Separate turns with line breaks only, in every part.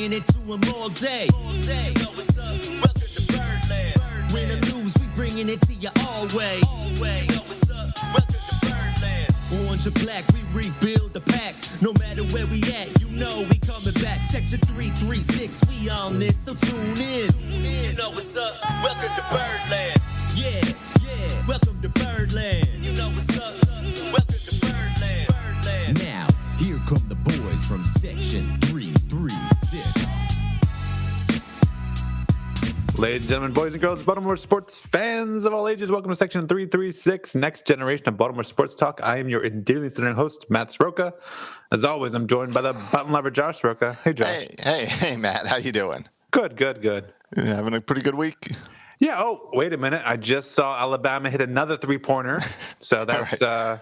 bringing it to them all day. You know what's up? Welcome to Birdland. Win or lose, we bringing it to you always. You know what's up? Welcome to Birdland. Orange or black, we rebuild the pack. No matter where we at, you know we coming back. Section 336, we on this, so tune in. You know what's up? Welcome to Birdland. Yeah, welcome to Birdland. You know what's up? Welcome to Birdland. Now, here come the boys from Section 336.
Ladies and gentlemen, boys and girls, Baltimore sports fans of all ages, welcome to Section 336, next generation of Baltimore sports talk. I am your endearingly sitting host, Matt Sroka. As always, I'm joined by the button lover, Josh Sroka. Hey, Josh.
Hey, Matt. How you doing?
Good.
You having a pretty good week?
Yeah. Oh, wait a minute. I just saw Alabama hit another three-pointer. So that's
Right.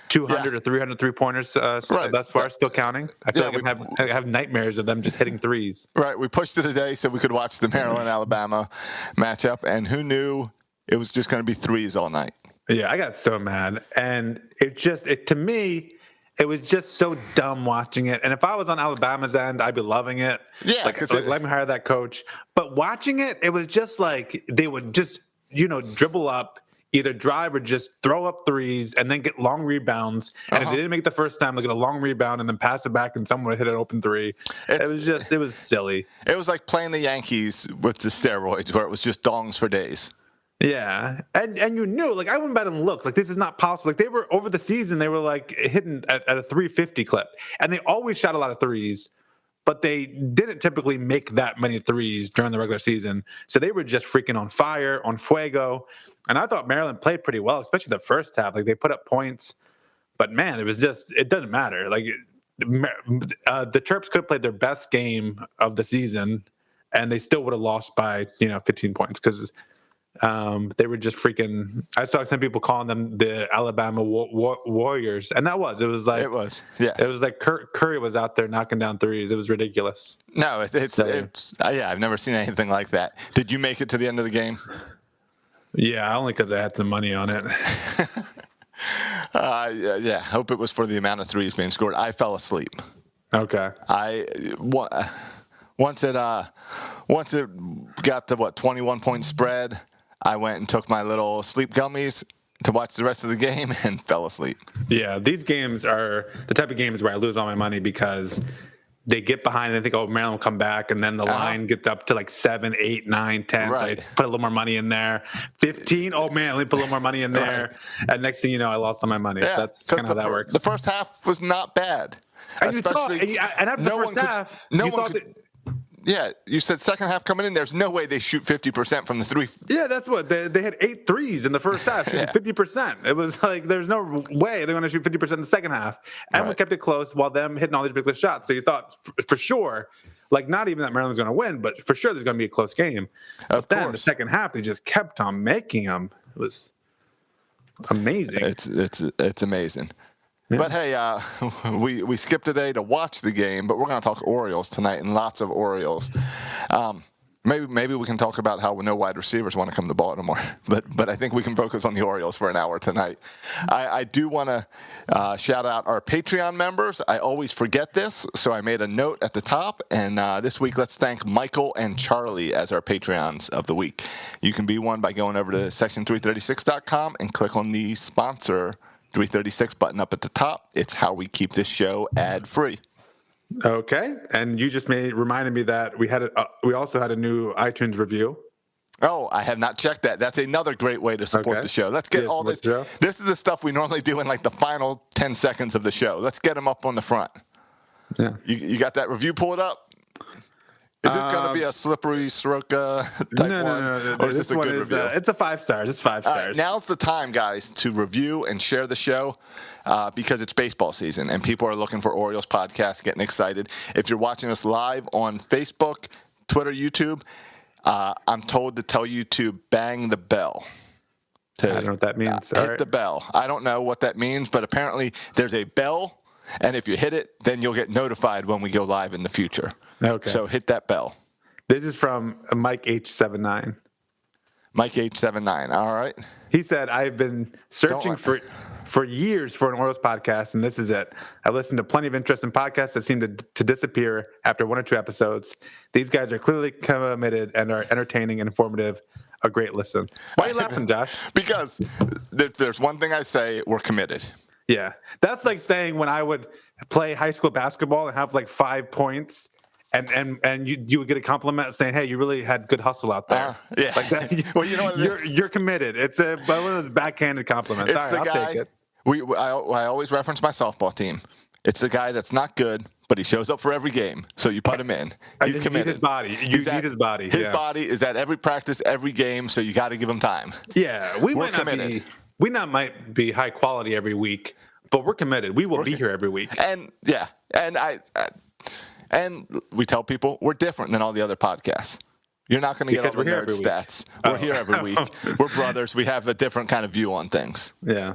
200 or 300 three-pointers
Right.
thus far, still counting. I feel
Yeah,
like I have nightmares of them just hitting threes.
Right. We pushed it today so we could watch the Maryland-Alabama matchup, and who knew it was just going to be threes all night?
Yeah, I got so mad. And to me, it was just so dumb watching it. And if I was on Alabama's end, I'd be loving it.
Yeah,
Like let me hire that coach. But watching it, it was just like they would just, dribble up, either drive or just throw up threes and then get long rebounds. And if they didn't make it the first time, they'll get a long rebound and then pass it back and someone would hit an open three. It was silly.
It was like playing the Yankees with the steroids where it was just dongs for days.
Yeah, and you knew, like, I went back and looked, like, this is not possible. Like, they were, over the season, they were, like, hitting at a 350 clip. And they always shot a lot of threes, but they didn't typically make that many threes during the regular season. So they were just freaking on fire, on fuego. And I thought Maryland played pretty well, especially the first half. Like, they put up points. But, man, it doesn't matter. Like, the Terps could have played their best game of the season, and they still would have lost by, 15 points because they were just freaking. I saw some people calling them the Alabama Warriors, and it was like Curry was out there knocking down threes. It was ridiculous.
No, I've never seen anything like that. Did you make it to the end of the game?
Yeah, only because I had some money on it.
Yeah. Hope it was for the amount of threes being scored. I fell asleep.
Okay.
Once it got to 21-point spread, I went and took my little sleep gummies to watch the rest of the game and fell asleep.
Yeah, these games are the type of games where I lose all my money because they get behind and they think, oh, Maryland will come back, and then the line gets up to like 7, 8, 9, 10.
Right.
So I put a little more money in there. 15, oh man, let me put a little more money in there. Right. And next thing you know, I lost all my money.
Yeah,
that's kind of how that works.
The first half was not bad.
And after the first half,
yeah, you said second half coming in, there's no way they shoot 50% from the three.
Yeah, that's what. They had 8 threes in the first half, 50%. It was like there's no way they're going to shoot 50% in the second half. And we kept it close while them hitting all these ridiculous shots. So you thought for sure, like not even that Maryland was going to win, but for sure there's going to be a close game. But then the second half, they just kept on making them. It was amazing.
It's amazing. Yeah. But hey, we skipped a day to watch the game, but we're going to talk Orioles tonight and lots of Orioles. Maybe we can talk about how no wide receivers want to come to Baltimore, but I think we can focus on the Orioles for an hour tonight. I do want to shout out our Patreon members. I always forget this, so I made a note at the top. And this week, let's thank Michael and Charlie as our Patreons of the week. You can be one by going over to section336.com and click on the sponsor 336 button up at the top. It's how we keep this show ad-free.
Okay, and you just reminded me that we also had a new iTunes review.
Oh, I have not checked that. That's another great way to support the show. Let's get all this. This is the stuff we normally do in like the final 10 seconds of the show. Let's get them up on the front. Yeah, you got that review pulled up? Is this going to be a slippery Sroka type one? No. Or is this a good review?
It's a 5 stars. It's 5 stars.
Right, now's the time, guys, to review and share the show because it's baseball season and people are looking for Orioles podcasts, getting excited. If you're watching us live on Facebook, Twitter, YouTube, I'm told to tell you to bang the bell.
I don't know what that means.
Hit the bell. I don't know what that means, but apparently there's a bell. And if you hit it, then you'll get notified when we go live in the future. Okay. So hit that bell.
This is from Mike H79.
Mike H79. All right.
He said, I've been searching for for years for an Orioles podcast, and this is it. I listened to plenty of interesting podcasts that seem to disappear after 1 or 2 episodes. These guys are clearly committed and are entertaining and informative. A great listen. Why are you laughing, Josh?
Because there's one thing I say, we're committed.
Yeah. That's like saying when I would play high school basketball and have like 5 points and you would get a compliment saying, "Hey, you really had good hustle out there."
Yeah.
Like that.
Well, you know what
you're committed. It's one of those backhanded compliments.
It's
All right,
the
I'll
guy,
take it.
I always reference my softball team. It's the guy that's not good, but he shows up for every game, so you put him in. He's
You
committed.
need his body. You need his body.
His body is at every practice, every game, so you got to give him time.
Yeah,
We're committed.
We might be high quality every week, but we're committed. We will be here every week.
And and we tell people we're different than all the other podcasts. You're not going to get all the nerd stats. We're here every week. We're brothers. We have a different kind of view on things.
Yeah.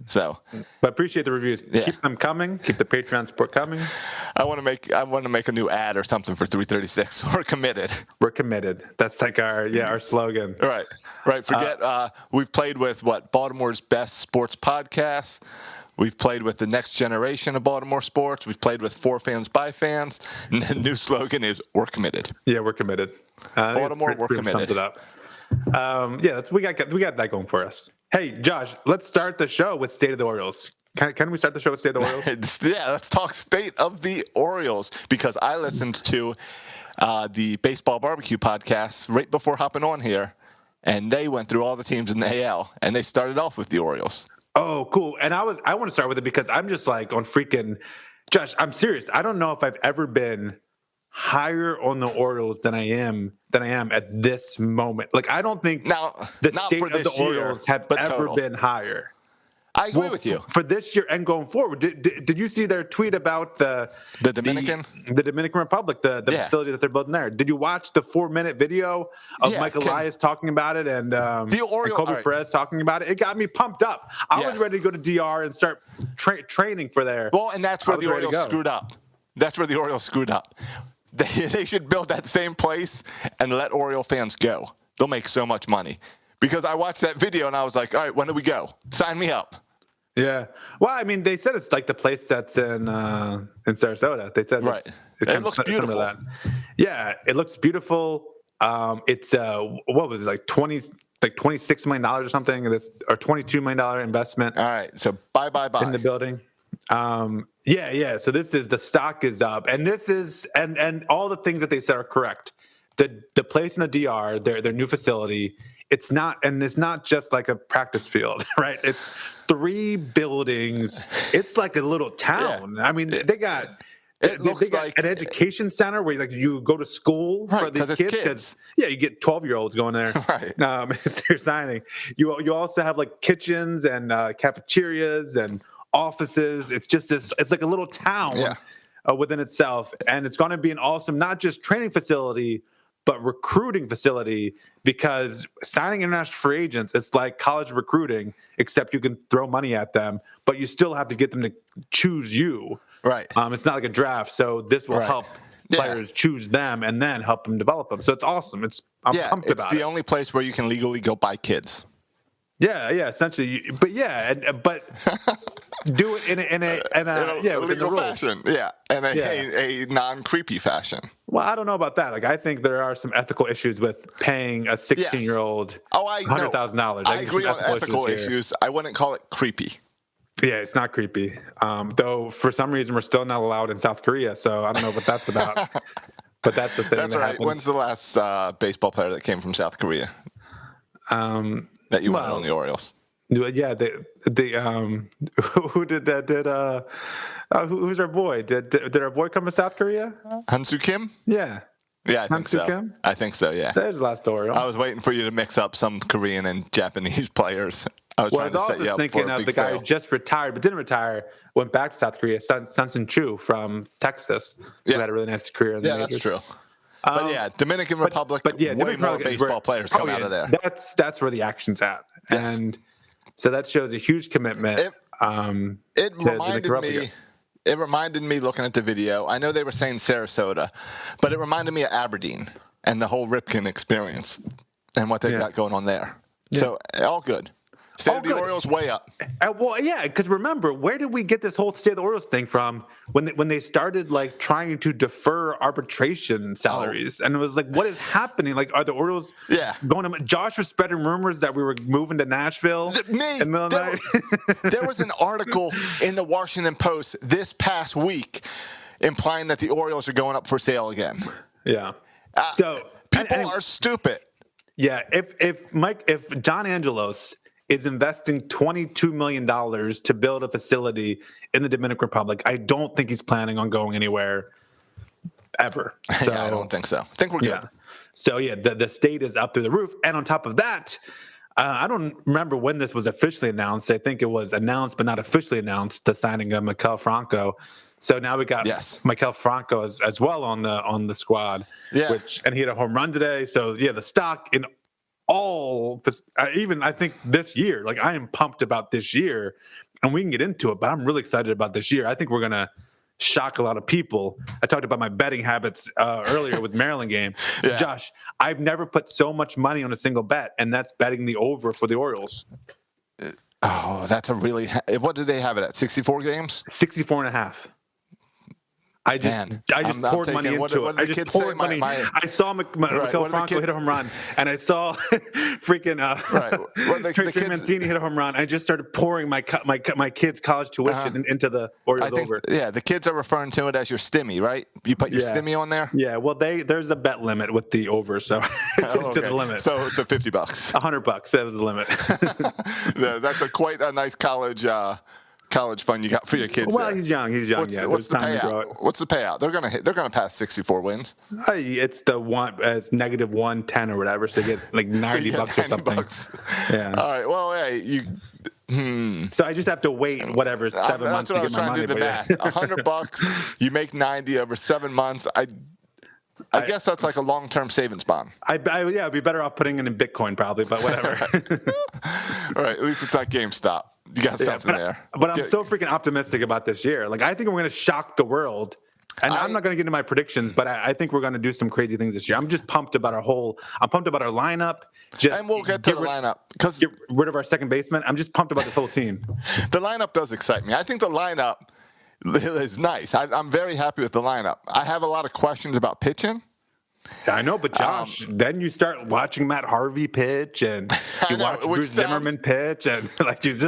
So,
but appreciate the reviews.
Yeah.
Keep them coming. Keep the Patreon support coming.
I want to make a new ad or something for 336. We're committed.
We're committed. That's like our slogan.
Right. Forget we've played with Baltimore's best sports podcast. We've played with the next generation of Baltimore sports. We've played with For Fans by Fans. And the new slogan is "We're committed."
Yeah, we're committed.
Baltimore, we're committed.
Sums it up. We got that going for us. Hey, Josh, let's start the show with State of the Orioles. Can we start the show with State of the Orioles?
Yeah, let's talk State of the Orioles, because I listened to the Baseball Barbecue podcast right before hopping on here, and they went through all the teams in the AL, and they started off with the Orioles.
Oh, cool. And I want to start with it because I'm just like on freaking Josh, I'm serious. I don't know if I've ever been higher on the Orioles than I am at this moment. Like, I don't think the state of the Orioles have ever been higher.
I agree with you.
For this year and going forward, did you see their tweet about the Dominican Republic, the facility that they're building there? Did you watch the 4-minute video of Mike Elias talking about it and Kobe Perez talking about it? It got me pumped up. I was ready to go to DR and start training for there.
Well, and that's where the Orioles screwed up. That's where the Orioles screwed up. They should build that same place and let Oriole fans go. They'll make so much money. Because I watched that video and I was like, all right, when do we go? Sign me up.
Yeah. Well, I mean, they said it's like the place that's in Sarasota. They said
it looks beautiful.
Yeah, it looks beautiful. It's what was it, like $26 million or something, or $22 million investment.
All right, so bye
in the building. Yeah. So the stock is up, and this is and all the things that they said are correct. The place in the DR, their new facility. It's not just like a practice field, right? It's 3 buildings. It's like a little town. Yeah. I mean, they got like an education center where you go to school for these kids. Yeah, you get 12-year-olds going there.
Right.
It's their signing. You also have like kitchens and cafeterias and offices. It's just this. It's like a little town within itself, and it's going to be an awesome, not just training facility, but recruiting facility, because signing international free agents, it's like college recruiting, except you can throw money at them, but you still have to get them to choose you.
Right.
It's not like a draft. So this will help players choose them and then help them develop them. So it's awesome. I'm pumped about it.
It's the only place where you can legally go buy kids.
Yeah, essentially. But do it in a
legal fashion. Yeah, and a non-creepy fashion.
Well, I don't know about that. Like, I think there are some ethical issues with paying a 16-year-old $100,000.
I agree on ethical issues. I wouldn't call it creepy.
Yeah, it's not creepy. Though for some reason we're still not allowed in South Korea, so I don't know what that's about. But that's the thing. That's right.
Happens. When's the last baseball player that came from South Korea? That you wanted on the Orioles?
Yeah, who did that? Who's our boy? Did our boy come from South Korea?
Hansu Kim?
Yeah.
Yeah, I think so.
Kim?
I think so, yeah.
There's the last Oriole.
I was waiting for you to mix up some Korean and Japanese players. I was trying to set you up for a big
thinking of the guy who just retired but didn't retire, went back to South Korea, Sun Chu from Texas, who had a really nice career in the majors.
That's true. But Dominican Republic, way more baseball players come out of there.
That's where the action's at. Yes. And so that shows a huge commitment.
It reminded me looking at the video. I know they were saying Sarasota, but it reminded me of Aberdeen and the whole Ripken experience and what they've got going on there. Yeah. So all good. State of the Orioles way up.
Well, yeah, because remember, where did we get this whole State of the Orioles thing from when they started like trying to defer arbitration salaries? And it was like, what is happening? Like, are the Orioles going to? Josh was spreading rumors that we were moving to Nashville.
There was an article in the Washington Post this past week implying that the Orioles are going up for sale again.
Yeah.
So people are stupid.
Yeah. If John Angelos is investing $22 million to build a facility in the Dominican Republic, I don't think he's planning on going anywhere ever. So,
I don't think so. I think we're good.
Yeah. So, the state is up through the roof. And on top of that, I don't remember when this was officially announced. I think it was announced but not officially announced, the signing of Maikel Franco. So now we got Maikel Franco as well on the squad. Yeah. And he had a home run today. So, the stock in all, even I think this year, like I am pumped about this year, and we can get into it, but I'm really excited about this year. I think we're going to shock a lot of people. I talked about my betting habits earlier with Maryland game. Yeah. Josh, I've never put so much money on a single bet, and that's betting the over for the Orioles.
That's a really, what do they have it at? 64 games?
64 and a half. I just poured money into it. I just poured money. I saw Maikel Franco hit a home run, and I saw freaking Trey Mancini hit a home run. I just started pouring my kids' college tuition into the Orioles over.
Yeah, the kids are referring to it as your stimmy, right? You put your stimmy on there?
Yeah, well, there's a bet limit with the over, so it's to the limit.
So it's $50.
$100, that was the limit.
That's quite a nice college fund you got for your kids.
Well,
there.
He's young.
What's the payout? What's the payout? They're gonna pass 64 wins.
It's the one as negative 110 or whatever. So you get like $90 or something. Yeah.
All right. Well, hey,
So I just have to wait whatever 7 months to get my money.
To do the math. $100, you make 90 over 7 months. I guess that's like a long-term savings bond.
I'd be better off putting it in Bitcoin probably, but whatever.
All right, at least it's not GameStop. You got something there.
But I'm so freaking optimistic about this year. Like, I think we're going to shock the world. And I'm not going to get into my predictions, but I think we're going to do some crazy things this year. I'm just pumped about I'm pumped about our lineup.
And we'll get to the lineup.
Get rid of our second baseman. I'm just pumped about this whole team.
The lineup does excite me. I think the lineup is nice. I'm very happy with the lineup. I have a lot of questions about pitching.
I know, but Josh, then you start watching Matt Harvey pitch, and you watch Bruce Zimmerman pitch, and like you just,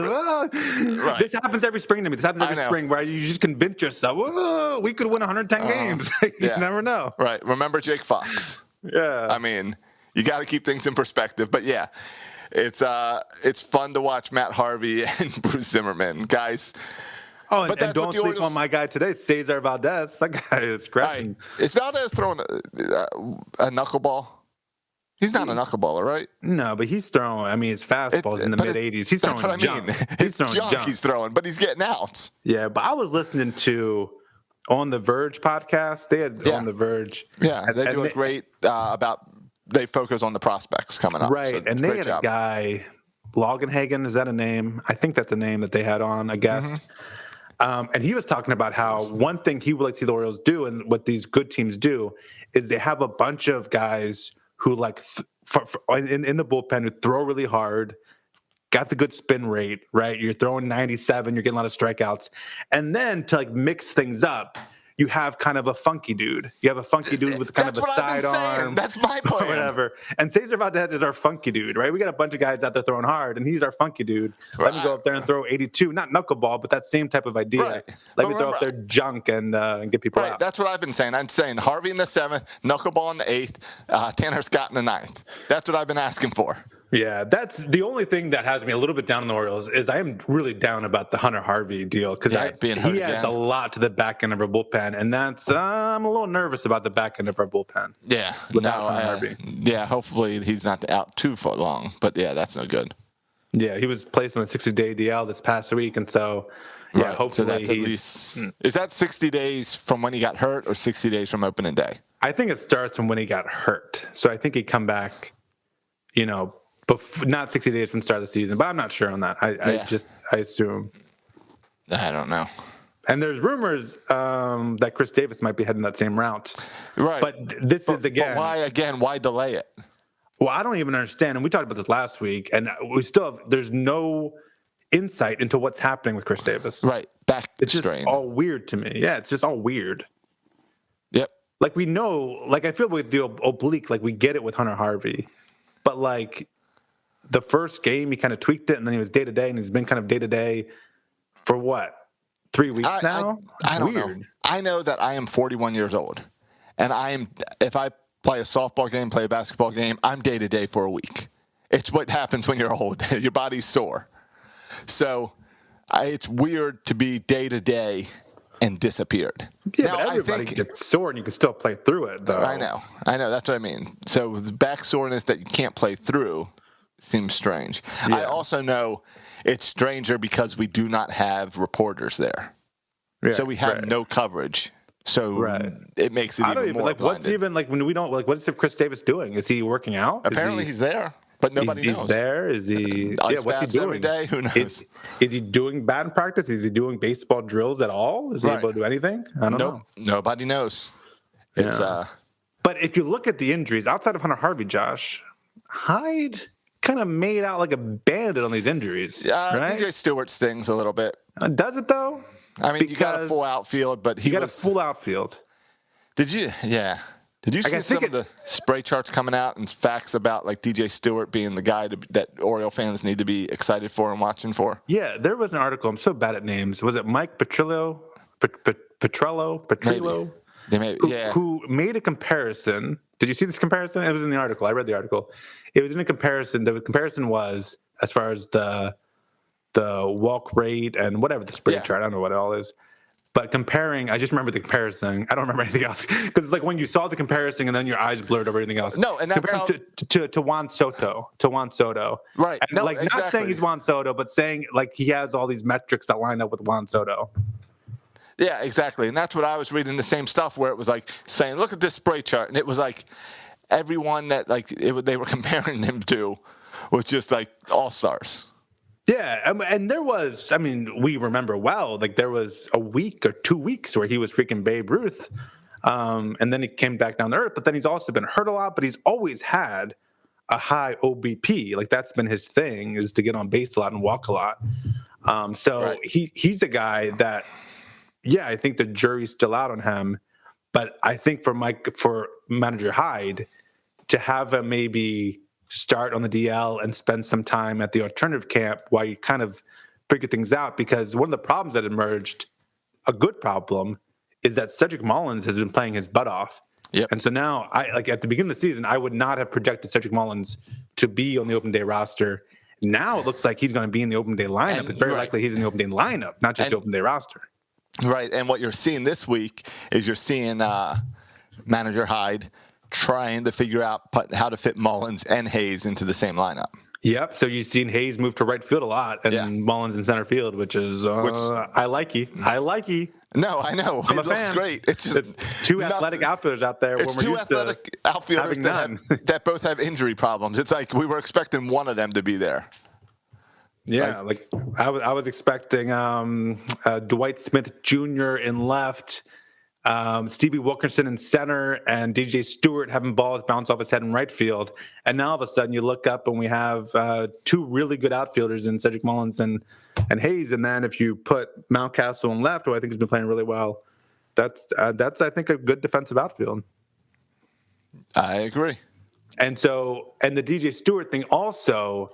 this happens every spring to me. This happens every spring where you just convince yourself, we could win 110 games. You never know.
Right. Remember Jake Fox.
Yeah.
I mean, you got to keep things in perspective. But yeah, it's fun to watch Matt Harvey and Bruce Zimmerman, guys.
Oh, and don't sleep on my guy today, Cesar Valdez. That guy is crashing.
Right. Is Valdez throwing a knuckleball? He's not a knuckleballer, right?
No, but he's throwing. I mean, his fastball's in the mid-80s. He's throwing junk.
It's junk he's throwing, but he's getting outs.
Yeah, but I was listening to On the Verge podcast. They had On the Verge.
Yeah, they do a great they focus on the prospects coming up.
Right, so and they had a guy, Logenhagen, is that a name? I think that's a name that they had on, a guest. Mm-hmm. And he was talking about how one thing he would like to see the Orioles do, and what these good teams do, is they have a bunch of guys who like in the bullpen who throw really hard, got the good spin rate, right? You're throwing 97, you're getting a lot of strikeouts. And then to like mix things up, you have kind of a funky dude. You have a funky dude with kind of a sidearm.
That's my plan.
Or whatever. And Cesar Valdez is our funky dude, right? We got a bunch of guys out there throwing hard, and he's our funky dude. Let me go up there and throw 82. Not knuckleball, but that same type of idea.
Right.
Let me throw up there junk and get people out.
That's what I've been saying. I'm saying Harvey in the 7th, knuckleball in the 8th, Tanner Scott in the 9th. That's what I've been asking for.
Yeah, that's the only thing that has me a little bit down on the Orioles is I am really down about the Hunter Harvey deal because he adds a lot to the back end of our bullpen, and that's I'm a little nervous about the back end of our bullpen.
Yeah,
without Hunter Harvey.
Yeah, hopefully he's not out too long, but yeah, that's no good.
Yeah, he was placed on the 60-day DL this past week, and so hopefully
so that's at least. Is that 60 days from when he got hurt or 60 days from opening day?
I think it starts from when he got hurt, so I think he'd come back, not 60 days from the start of the season, but I'm not sure on that. I assume.
I don't know.
And there's rumors that Chris Davis might be heading that same route.
Right.
But this is again.
But why delay it?
Well, I don't even understand, and we talked about this last week, and there's no insight into what's happening with Chris Davis.
Right, back
It's just
strain.
all weird to me. Yeah, it's just all weird.
Yep.
Like we know, like I feel with the oblique, like we get it with Hunter Harvey, but like the first game he kind of tweaked it, and then he was day to day, and he's been kind of day to day for what, 3 weeks now?
I don't know. I know that I am 41 years old, and if I play a softball game, play a basketball game, I'm day to day for a week. It's what happens when you're old. Your body's sore. So it's weird to be day to day and disappeared.
Yeah, now, but everybody gets sore and you can still play through it, though.
I know. That's what I mean. So the back soreness that you can't play through seems strange. Yeah. I also know it's stranger because we do not have reporters there. Yeah, so we have no coverage. So it makes it even more blinded.
What's even like when we don't like? What is Chris Davis doing? Is he working out?
Apparently he's there, but nobody knows.
He's there. Is he?
What's he doing every day? Who knows?
Is he doing batting practice? Is he doing baseball drills at all? Is he able to do anything? I don't know.
Nobody knows. It's
But if you look at the injuries outside of Hunter Harvey, Josh, Hyde kind of made out like a bandit on these injuries. Right?
DJ Stewart stings a little bit.
Does it though?
I mean, you got a full outfield, but
he got a full outfield.
Did you? Yeah. Did you see some of the spray charts coming out and facts about like DJ Stewart being the guy that Oriole fans need to be excited for and watching for?
Yeah, there was an article. I'm so bad at names. Was it Mike Petrillo? Petrillo? Who made a comparison. Did you see this comparison? It was in the article. I read the article. It was in a comparison. The comparison was as far as the walk rate and whatever the spray chart. I don't know what it all is. But comparing, I just remember the comparison. I don't remember anything else. Because it's like when you saw the comparison and then your eyes blurred over everything else.
No, and that's how...
to Juan Soto. To Juan Soto.
Right.
And not saying he's Juan Soto, but saying like he has all these metrics that line up with Juan Soto.
Yeah, exactly. And that's what I was reading the same stuff where it was like saying, look at this spray chart. And it was like everyone that they were comparing him to was just like all-stars.
Yeah, and there was, I mean, we remember well, like there was a week or 2 weeks where he was freaking Babe Ruth, and then he came back down to earth, but then he's also been hurt a lot, but he's always had a high OBP. Like that's been his thing, is to get on base a lot and walk a lot. He's a guy that, I think the jury's still out on him, but I think for manager Hyde, to have him maybe start on the DL and spend some time at the alternative camp while you kind of figure things out, because one of the problems that emerged, a good problem, is that Cedric Mullins has been playing his butt off.
Yep.
And so now, at the beginning of the season, I would not have projected Cedric Mullins to be on the open day roster. Now it looks like he's going to be in the open day lineup. And it's very likely he's in the open day lineup, not just the open day roster.
Right. And what you're seeing this week is you're seeing manager Hyde trying to figure out how to fit Mullins and Hayes into the same lineup.
Yep. So you've seen Hayes move to right field a lot, and Mullins in center field, which is I like you.
No, I know. It looks great. It's just
two athletic outfielders out there.
It's two athletic outfielders that both have injury problems. It's like we were expecting one of them to be there.
Yeah, like I was expecting Dwight Smith Jr. in left, Stevie Wilkerson in center, and DJ Stewart having balls bounce off his head in right field. And now all of a sudden you look up and we have two really good outfielders in Cedric Mullins and Hayes. And then if you put Mountcastle in left, who I think has been playing really well, that's I think a good defensive outfield.
I agree.
And the DJ Stewart thing also,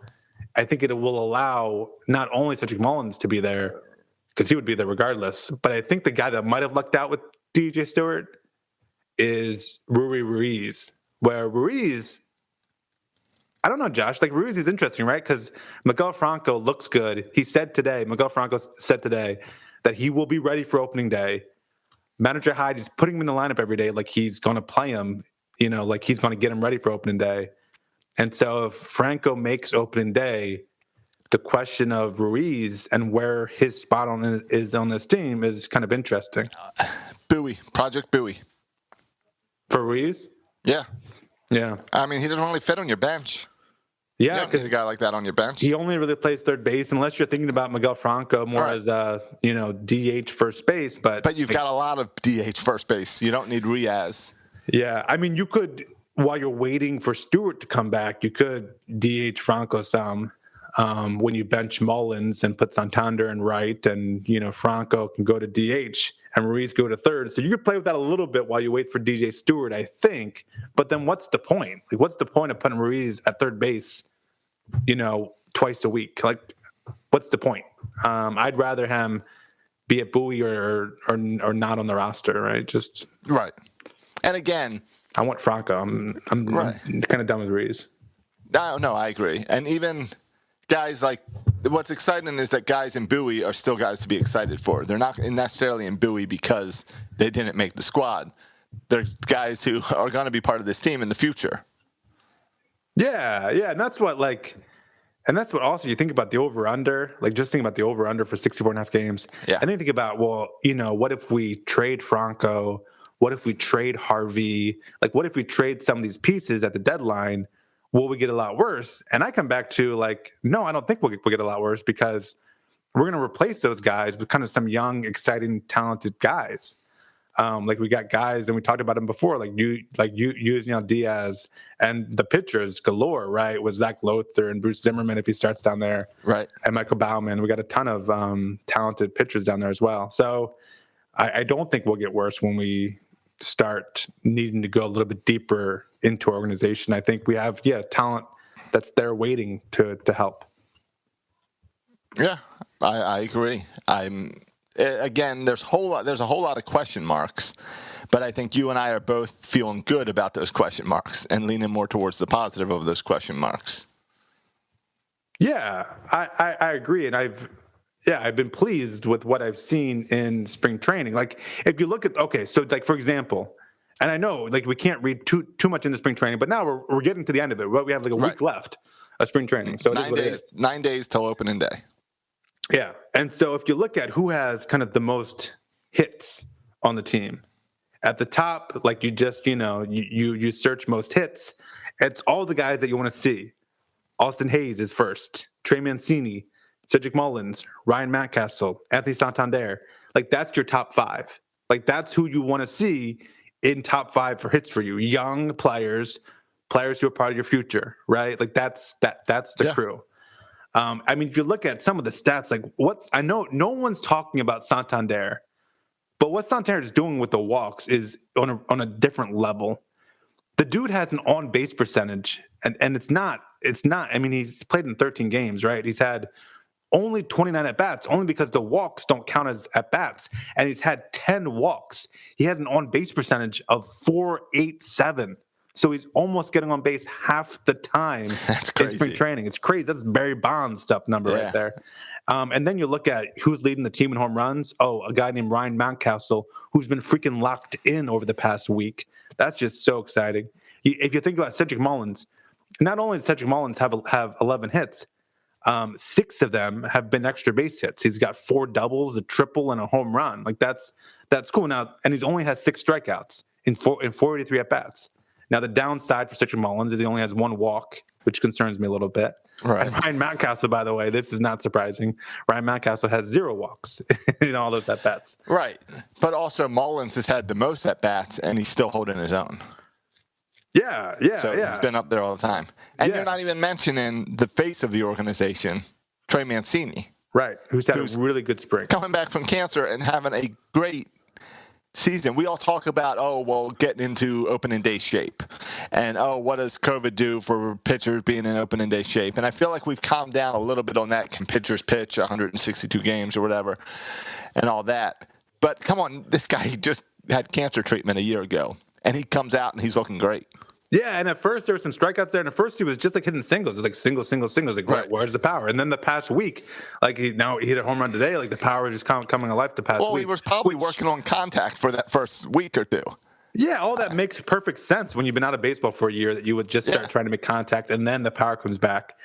I think it will allow not only Cedric Mullins to be there, because he would be there regardless, but I think the guy that might have lucked out with DJ Stewart is Ruiz, where Ruiz, I don't know, Josh, like Ruiz is interesting, right? Because Miguel Franco looks good. Miguel Franco said today that he will be ready for opening day. Manager Hyde is putting him in the lineup every day like he's going to play him, like he's going to get him ready for opening day. And so if Franco makes opening day, the question of Ruiz and where his spot is on this team is kind of interesting.
Project Bowie.
For Ruiz?
Yeah.
Yeah.
I mean, he doesn't really fit on your bench.
Yeah.
You don't need a guy like that on your bench.
He only really plays third base unless you're thinking about Miguel Franco more as DH first base. But
you've got a lot of DH first base. You don't need Riaz.
Yeah. I mean, you could while you're waiting for Stewart to come back, you could DH Franco some when you bench Mullins and put Santander in right, and Franco can go to DH and Ruiz go to third. So you could play with that a little bit while you wait for DJ Stewart, I think. But then what's the point? Like, what's the point of putting Ruiz at third base, twice a week? Like, what's the point? I'd rather him be a Bowie or not on the roster, right? Just
right. And again,
I want Franco. I'm
right.
kind of done with Ruiz.
No, I agree. And even guys like, what's exciting is that guys in Bowie are still guys to be excited for. They're not necessarily in Bowie because they didn't make the squad. They're guys who are going to be part of this team in the future.
Yeah, and that's what also you think about the over-under, like just think about the over-under for 64.5 games.
Yeah.
And then you think about, well, what if we trade Franco? What if we trade Harvey? Like, what if we trade some of these pieces at the deadline? Will we get a lot worse? And I come back to no, I don't think we'll get a lot worse because we're going to replace those guys with kind of some young, exciting, talented guys. Like we got guys, and we talked about them before, like Yusniel Diaz, and the pitchers galore, right? With Zach Lothar and Bruce Zimmerman if he starts down there,
right?
And Michael Baumann. We got a ton of talented pitchers down there as well. So I don't think we'll get worse when we start needing to go a little bit deeper into our organization. I think we have talent that's there waiting to help.
Yeah, I agree. Again, there's a whole lot of question marks, but I think you and I are both feeling good about those question marks and leaning more towards the positive of those question marks.
Yeah, I agree, and I've been pleased with what I've seen in spring training. Like, if you look at so like for example, and I know like we can't read too much into spring training, but now we're getting to the end of it. We have like a week left of spring training, so
9 days till opening day.
Yeah, and so if you look at who has kind of the most hits on the team, at the top, like you search most hits, it's all the guys that you want to see. Austin Hayes is first, Trey Mancini, Cedric Mullins, Ryan Mountcastle, Anthony Santander. Like, that's your top five. Like, that's who you want to see in top five for hits for you. Young players who are part of your future, right? Like, that's the crew. I mean, if you look at some of the stats, like I know no one's talking about Santander, but what Santander is doing with the walks is on a different level. The dude has an on-base percentage, and it's not. I mean, he's played in 13 games, right? He's had only 29 at-bats, only because the walks don't count as at-bats, and he's had 10 walks. He has an on-base percentage of .487. So he's almost getting on base half the time in spring training. It's crazy. That's Barry Bonds stuff number right there. And then you look at who's leading the team in home runs. Oh, a guy named Ryan Mountcastle, who's been freaking locked in over the past week. That's just so exciting. If you think about Cedric Mullins, not only does Cedric Mullins have 11 hits, 6 of them have been extra base hits. He's got 4 doubles, a triple, and a home run. Like that's cool. Now, and he's only has 6 strikeouts in 43 at bats. Now, the downside for Cedric Mullins is he only has 1 walk, which concerns me a little bit.
Right.
And Ryan Mountcastle, by the way, this is not surprising. Ryan Mountcastle has 0 walks in all those at-bats.
Right. But also Mullins has had the most at-bats, and he's still holding his own.
Yeah.
So he's been up there all the time. And you're not even mentioning the face of the organization, Trey Mancini.
Right, who's had a really good spring.
Coming back from cancer and having a great season. We all talk about, getting into opening day shape. And, what does COVID do for pitchers being in opening day shape? And I feel like we've calmed down a little bit on that. Can pitchers pitch 162 games or whatever and all that? But come on, this guy just had cancer treatment a year ago. And he comes out and he's looking great.
Yeah, and at first there were some strikeouts there, and at first he was just like hitting singles. It was like single. Like, right, where's the power? And then the past week, like he hit a home run today. Like the power was just coming alive the past week.
Well, he was probably working on contact for that first week or two.
Yeah, all that makes perfect sense when you've been out of baseball for a year, that you would just start trying to make contact, and then the power comes back.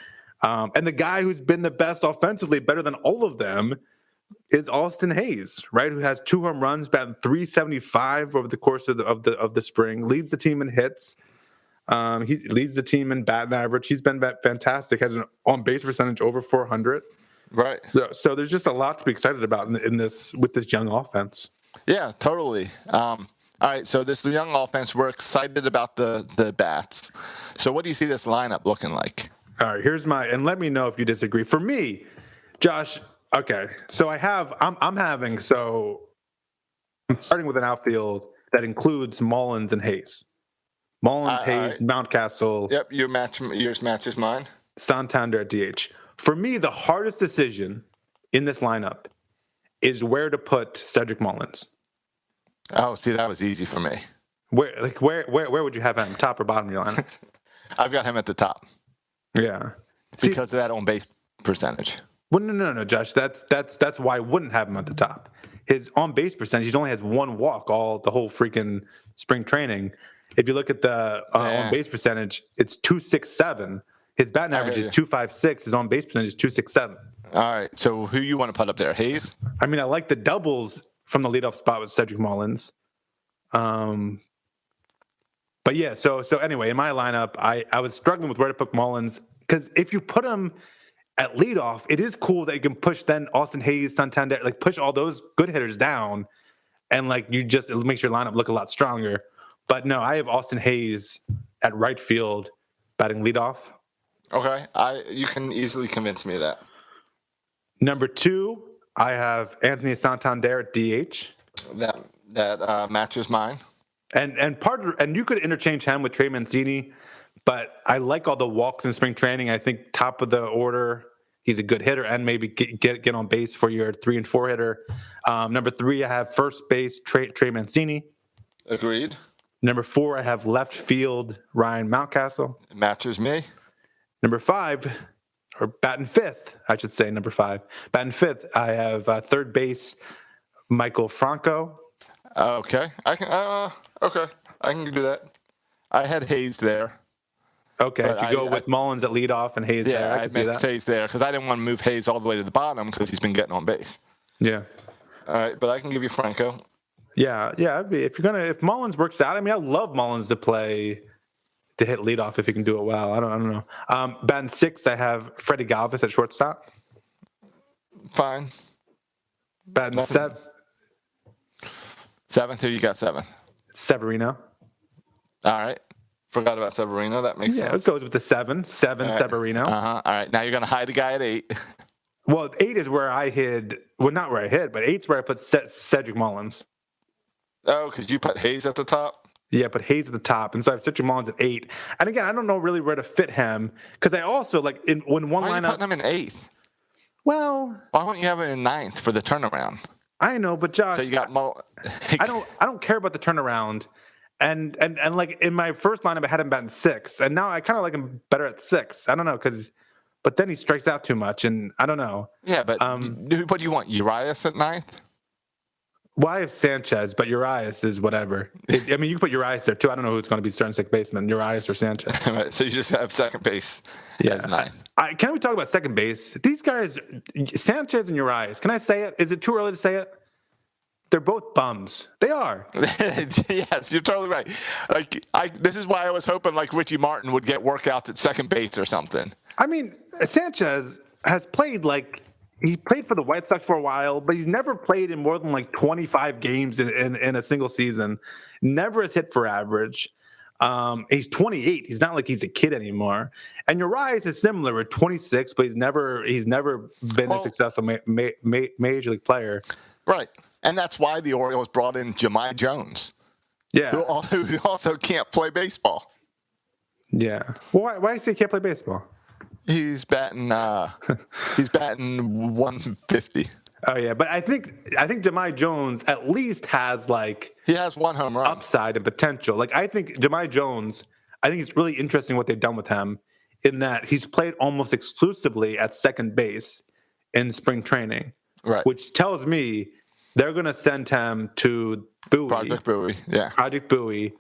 And the guy who's been the best offensively, better than all of them, is Austin Hayes, right? Who has 2 home runs, batting .375 over the course of the spring, leads the team in hits. He leads the team in batting average. He's been fantastic. Has an on-base percentage over 400.
Right.
So there's just a lot to be excited about in this with this young offense.
Yeah, totally. All right, so this young offense, we're excited about the bats. So what do you see this lineup looking like?
All right, and let me know if you disagree. For me, Josh, okay, so I'm starting with an outfield that includes Mullins and Hayes. Mullins, Hayes,
right.
Mountcastle.
Yep, yours matches mine.
Santander at DH. For me, the hardest decision in this lineup is where to put Cedric Mullins.
Oh, see, that was easy for me.
Where would you have him? Top or bottom of your lineup?
I've got him at the top.
Yeah.
Because of that on base percentage.
Well, no, Josh. That's why I wouldn't have him at the top. His on base percentage, he only has one walk the whole freaking spring training. If you look at the on base percentage, it's 267. His batting average is 256. His on base percentage is 267.
All right. So who you want to put up there? Hayes?
I mean, I like the doubles from the leadoff spot with Cedric Mullins. But yeah, so anyway, in my lineup, I was struggling with where to put Mullins because if you put him at leadoff, it is cool that you can push then Austin Hayes, Santander, like push all those good hitters down, and like it makes your lineup look a lot stronger. But no, I have Austin Hayes at right field batting leadoff.
Okay, you can easily convince me of that.
Number 2, I have Anthony Santander at DH.
That matches mine.
And you could interchange him with Trey Mancini, but I like all the walks in spring training. I think top of the order, he's a good hitter and maybe get on base for your 3 and 4 hitter. Number 3, I have first base Trey Mancini.
Agreed.
Number 4, I have left field Ryan Mountcastle.
It matches me.
Number 5, or batting 5th, I should say. Number 5, batting 5th, I have third base Michael Franco.
Okay, I can do that. I had Hayes there.
Okay, if you go with Mullins at leadoff and Hayes there, I can see that.
Hayes there because I didn't want to move Hayes all the way to the bottom because he's been getting on base.
Yeah.
All right, but I can give you Franco.
Yeah. If Mullins works out, I mean, I love Mullins to hit leadoff if he can do it well. I don't know. Batting 6, I have Freddie Galvis at shortstop.
Fine.
Batting 7.
7th, who you got 7?
Severino.
All right. Forgot about Severino. That makes sense.
Yeah, it goes with the 7. 7, right. Severino.
All right. Now you're going to hide the guy at 8.
Well, 8 is where I hid. Well, not where I hid, but 8's where I put Cedric Mullins.
Oh, because you put Hayes at the top?
Yeah, put Hayes at the top. And so I have Cedric Mullins at 8. And again, I don't know really where to fit him because I also, like, when one lineup.
Why are you putting him in 8th?
Well.
Why don't you have it in 9th for the turnaround?
I know, but Josh.
So you got
I don't care about the turnaround. And like in my first lineup, I had him batting 6, and now I kind of like him better at 6. I don't know but then he strikes out too much, and I don't know.
Yeah, but what do you want? Urias at 9th?
Well, I have Sanchez, but Urias is whatever. I mean, you can put Urias there too. I don't know who's going to be starting second baseman, Urias or Sanchez.
Right, so you just have second base as 9th.
Can we talk about second base? These guys, Sanchez and Urias. Can I say it? Is it too early to say it? They're both bums. They are.
Yes, you're totally right. Like this is why I was hoping like Richie Martin would get workouts at second base or something.
I mean, Sanchez has played he played for the White Sox for a while, but he's never played in more than like 25 games in a single season. Never has hit for average. He's 28. He's not like he's a kid anymore. And Urias is similar. We're 26, but he's never been a successful major league player.
Right. And that's why the Orioles brought in Jahmai Jones.
Yeah.
Who also can't play baseball.
Yeah. Well, why do you say he can't play baseball?
He's batting 150. Oh
yeah, but I think Jahmai Jones at least has
he has one home run
upside and potential. Like I think Jahmai Jones, I think it's really interesting what they've done with him in that he's played almost exclusively at second base in spring training.
Right.
Which tells me they're going to send him to Bowie.
Project Bowie, yeah.
Project Bowie.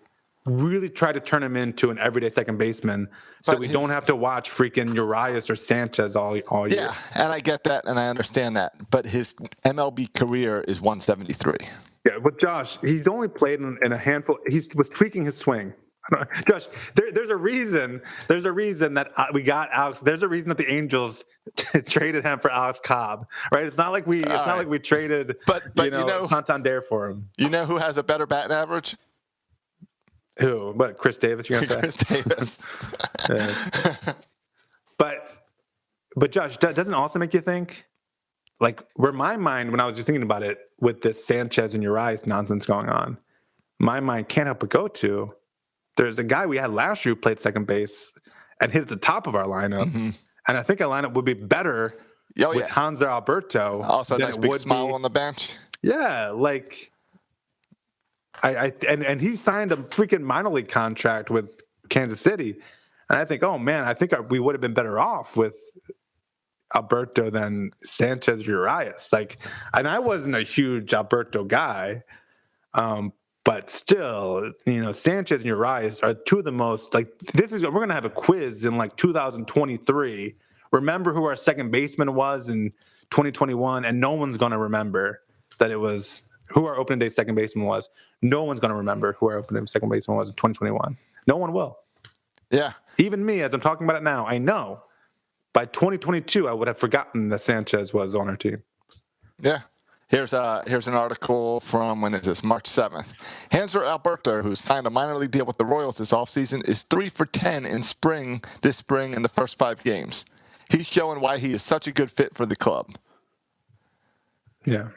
Really try to turn him into an everyday second baseman so we don't have to watch freaking Urias or Sanchez all year.
Yeah, and I get that and I understand that. But his MLB career is 173.
Yeah, but Josh, he's only played in a handful. He was tweaking his swing. Josh, there's a reason that we got Alex. There's a reason that the Angels traded him for Alex Cobb, right? It's not like we traded, but Santander for him.
You know who has a better batting average?
Who? What? Chris Davis? You're gonna say?
Chris Davis.
But Josh, doesn't also make you think? Like, where my mind, when I was just thinking about it, with this Sanchez and Urias nonsense going on, my mind can't help but go to, there's a guy we had last year who played second base and hit at the top of our lineup.
Mm-hmm.
And I think our lineup would be better with Hanser Alberto.
Also, a nice big smile on the bench.
Yeah, like, and he signed a freaking minor league contract with Kansas City. And I think, oh, man, I think we would have been better off with Alberto than Sanchez or Urias. Like, and I wasn't a huge Alberto guy, but still, Sanchez and Urias are two of the most, like, we're going to have a quiz in like 2023. Remember who our second baseman was in 2021, and no one's going to remember that it was who our opening day second baseman was. No one's going to remember who our opening day second baseman was in 2021. No one will.
Yeah.
Even me, as I'm talking about it now, I know by 2022, I would have forgotten that Sanchez was on our team.
Yeah. Here's an article from, when is this? March 7th. Hanser Alberto, who signed a minor league deal with the Royals this offseason, is 3 for 10 this spring in the first 5 games. He's showing why he is such a good fit for the club.
Yeah.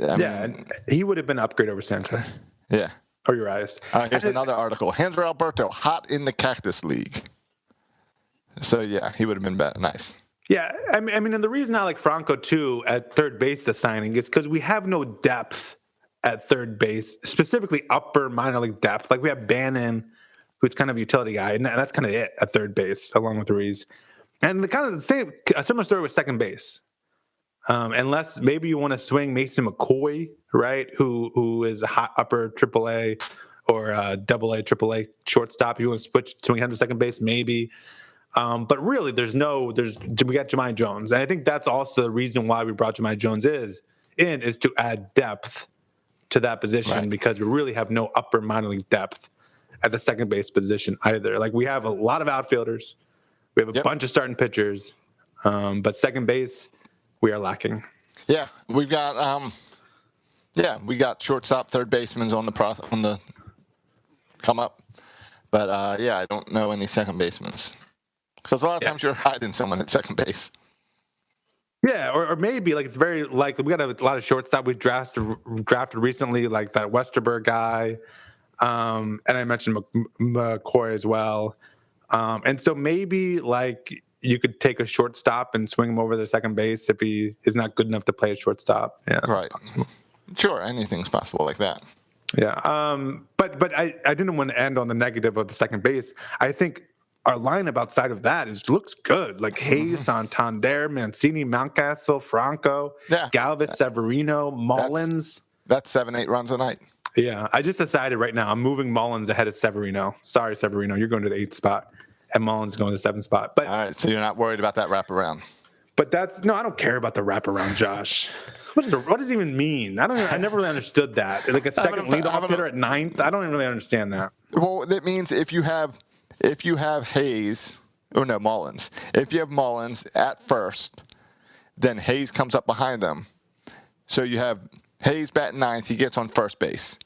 I mean, he would have been an upgrade over Sanchez.
Yeah.
Or Urias.
Here's another article. Hanser Alberto, hot in the Cactus League. So, yeah, he would have been better. Nice.
Yeah, I mean, and the reason I like Franco, too, at third base, the signing, is because we have no depth at third base, specifically upper minor league depth. Like, we have Bannon, who's kind of a utility guy, and that's kind of it at third base, along with Ruiz. And a similar story with second base. Unless maybe you want to swing Mason McCoy, right, who is a hot upper AAA or AA, AAA shortstop. You want to swing him to second base, maybe. But really, we got Jahmai Jones. And I think that's also the reason why we brought Jahmai Jones is to add depth to that position, right? Because we really have no upper minor league depth at the second base position either. Like, we have a lot of outfielders. We have a bunch of starting pitchers. But second base, we are lacking.
Yeah, we got shortstop, third basemen on the come up. But I don't know any second basemen. Because a lot of times you're hiding someone at second base.
Yeah, or maybe like it's very likely we got a lot of shortstop we've drafted recently, like that Westerberg guy, and I mentioned McCoy as well. And so maybe like you could take a shortstop and swing him over to second base if he is not good enough to play at shortstop. Yeah,
right. Sure, anything's possible like that.
Yeah, but I didn't want to end on the negative of the second base. I think our lineup outside of that looks good. Like Hayes, Santander, Mancini, Mountcastle, Franco, Galvis, Severino, Mullins.
That's 7-8 runs a night.
Yeah, I just decided right now I'm moving Mullins ahead of Severino. Sorry, Severino, you're going to the 8th spot, and Mullins going to the 7th spot. But
all right, so you're not worried about that wraparound.
But I don't care about the wraparound, Josh. What does it even mean? I never really understood that. Like a second leadoff hitter at 9th. I don't even really understand that.
Well, that means if you have Hayes, Mullins. If you have Mullins at first, then Hayes comes up behind them. So you have Hayes batting 9th. He gets on first base.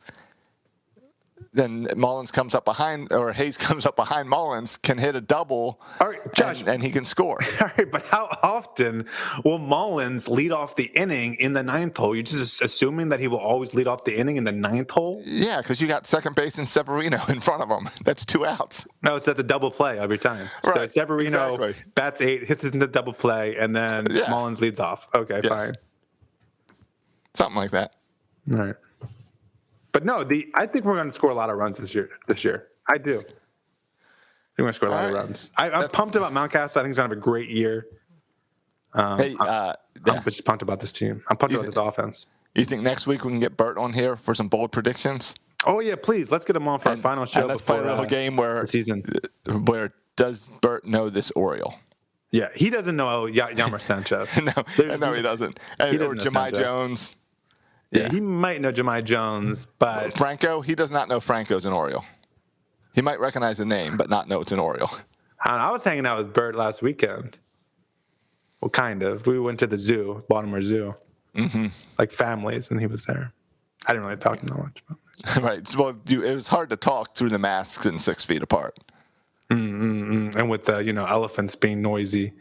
Then Mullins comes up behind, or Hayes comes up behind Mullins, can hit a double,
all right, Josh,
and he can score.
All right, but how often will Mullins lead off the inning in the 9th hole? You're just assuming that he will always lead off the inning in the 9th hole?
Yeah, because you got second base and Severino in front of him. That's 2 outs.
No, so that's a double play every time. Right, so Severino bats 8, hits in the double play, and then Mullins leads off. Okay, fine.
Something like that.
All right. But no, I think we're going to score a lot of runs this year. I do. I think we're going to score a lot of runs. I'm pumped about Mountcastle. I think he's going to have a great year. I'm just pumped about this team. I'm pumped about this offense.
You think next week we can get Bert on here for some bold predictions?
Oh, yeah, please. Let's get him on for our final show.
And let's play a little game where does Bert know this Oriole?
Yeah, he doesn't know Yammer Sanchez.
No, he doesn't. Or Jahmai Jones.
Yeah, he might know Jahmai Jones, but
Franco, he does not know Franco's an Oriole. He might recognize the name, but not know it's an Oriole.
I was hanging out with Bert last weekend. Well, kind of. We went to the zoo, Baltimore Zoo, like families, and he was there. I didn't really talk to him that much. But
Right. Well, it was hard to talk through the masks and 6 feet apart.
And with the elephants being noisy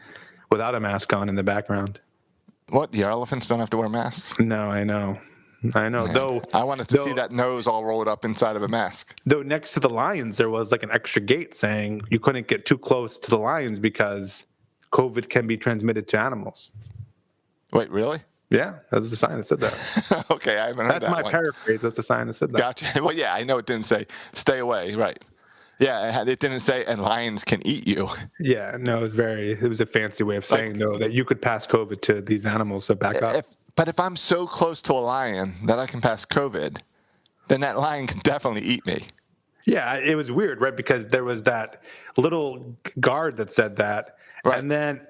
without a mask on in the background.
What? The elephants don't have to wear masks?
No, I know.
Man,
Though
I wanted to see that nose all rolled up inside of a mask.
Though next to the lions, there was like an extra gate saying you couldn't get too close to the lions because COVID can be transmitted to animals.
Wait, really?
Yeah, that was the sign that said that.
Okay, I haven't heard
That's
that
my
one.
paraphrase. That's the sign that said that.
Gotcha. Well, yeah, I know it didn't say stay away, right? Yeah, it didn't say and lions can eat you.
Yeah, no, it was a fancy way of saying though that you could pass COVID to these animals. So back up.
But if I'm so close to a lion that I can pass COVID, then that lion can definitely eat me.
Yeah, it was weird, right? Because there was that little guard that said that,
right.
And then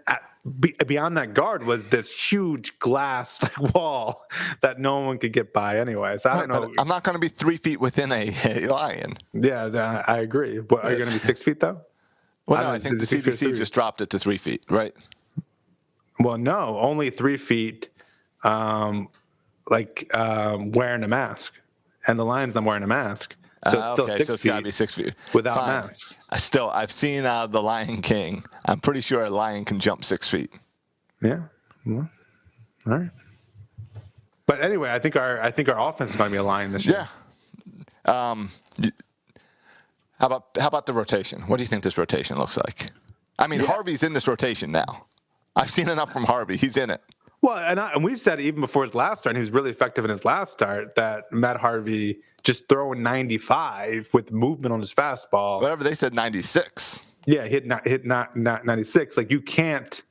beyond that guard was this huge glass wall that no one could get by anyway. So I don't know.
I'm not going to be 3 feet within a lion.
Yeah, I agree. But are you going to be 6 feet though?
Well, no, I think the CDC just dropped it to 3 feet, right?
Well, no, only 3 feet, wearing a mask, and the lion's not wearing a mask. So it's still 6 feet.
So it's got to be 6 feet
without masks.
I've seen The Lion King. I'm pretty sure a lion can jump 6 feet.
Yeah. Well, all right. But anyway, I think our offense is going to be a lion this year.
Yeah. How about the rotation? What do you think this rotation looks like? I mean, Harvey's in this rotation now. I've seen enough from Harvey. He's in it.
Well, and we've said even before his last start, and he was really effective in his last start, that Matt Harvey just throwing 95 with movement on his fastball.
Whatever they said, 96.
Yeah, hit 96. Like you can't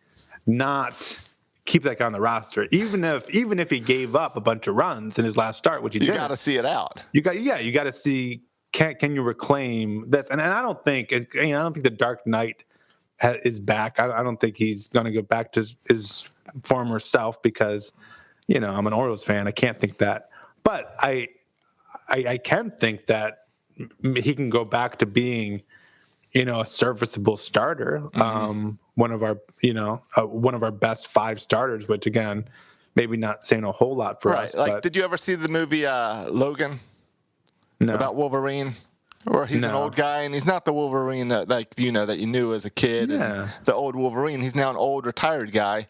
not keep that guy on the roster, even if he gave up a bunch of runs in his last start, which he didn't.
You got to see it out.
You got to see can you reclaim this? And I don't think the Dark Knight is back. I don't think he's going to go back to his former self because, I'm an Orioles fan. I can't think that. But I can think that he can go back to being, a serviceable starter.
Mm-hmm.
One of our best 5 starters, which again, maybe not saying a whole lot for us.
Like, did you ever see the movie Logan?
No.
About Wolverine? Or he's an old guy, and he's not the Wolverine that you knew as a kid.
Yeah.
And the old Wolverine. He's now an old retired guy,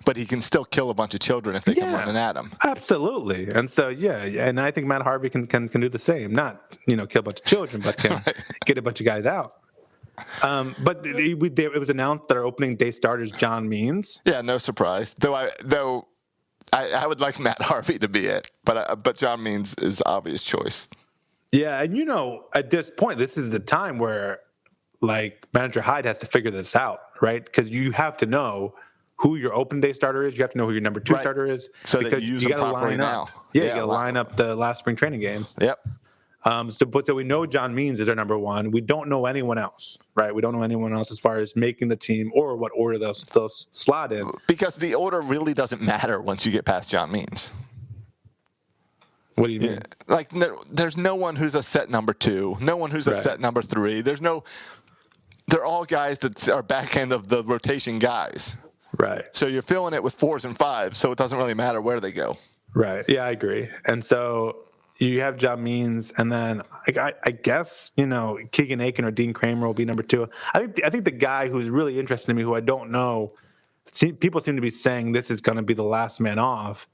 but he can still kill a bunch of children if they come running at him.
Absolutely. And so and I think Matt Harvey can do the same. Not kill a bunch of children, but can get a bunch of guys out. But it was announced that our opening day starter is John Means.
Yeah, no surprise. Though I would like Matt Harvey to be it, but John Means is obvious choice.
Yeah, and at this point, this is a time where, Manager Hyde has to figure this out, right? Because you have to know who your open day starter is. You have to know who your number 2 starter is.
So that you use them properly now.
Yeah, you got to line up the last spring training games.
Yep.
So we know John Means is our number 1. We don't know anyone else, right? We don't know anyone else as far as making the team or what order they'll slot in.
Because the order really doesn't matter once you get past John Means.
What do you mean?
There's no one who's a set number 2, no one who's a set number 3. They're all guys that are back end of the rotation guys.
Right.
So you're filling it with 4s and 5s, so it doesn't really matter where they go.
Right. Yeah, I agree. And so you have John Means, and then I guess Keegan Aiken or Dean Kramer will be number 2. I think the guy who's really interested in me, who I don't know, people seem to be saying this is going to be the last man off,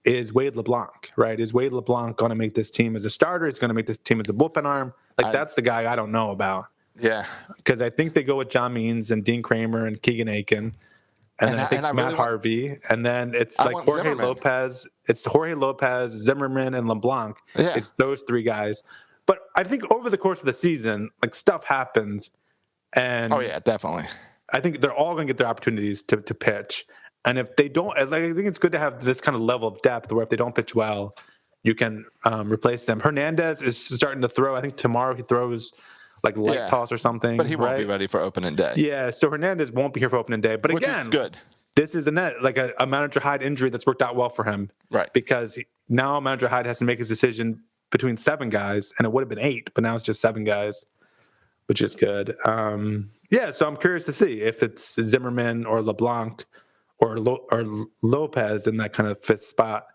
is Wade LeBlanc, right? Is Wade LeBlanc going to make this team as a starter? Is going to make this team as a bullpen arm? That's the guy I don't know about.
Yeah.
Because I think they go with John Means and Dean Kramer and Keegan Aiken. And then I think Matt Harvey. And then it's Jorge Lopez. It's Jorge Lopez, Zimmerman, and LeBlanc.
Yeah.
It's those 3 guys. But I think over the course of the season, stuff happens. And
oh, yeah, definitely.
I think they're all going to get their opportunities to pitch. And if they don't, I think it's good to have this kind of level of depth where if they don't pitch well, you can replace them. Hernandez is starting to throw. I think tomorrow he throws light toss or something.
But he won't be ready for opening day.
Yeah, so Hernandez won't be here for opening day. But
which
again,
is good.
This is a Manager Hyde injury that's worked out well for him.
Right.
Because now Manager Hyde has to make his decision between 7 guys, and it would have been 8, but now it's just 7 guys, which is good. So I'm curious to see if it's Zimmerman or LeBlanc or Lopez in that kind of 5th spot.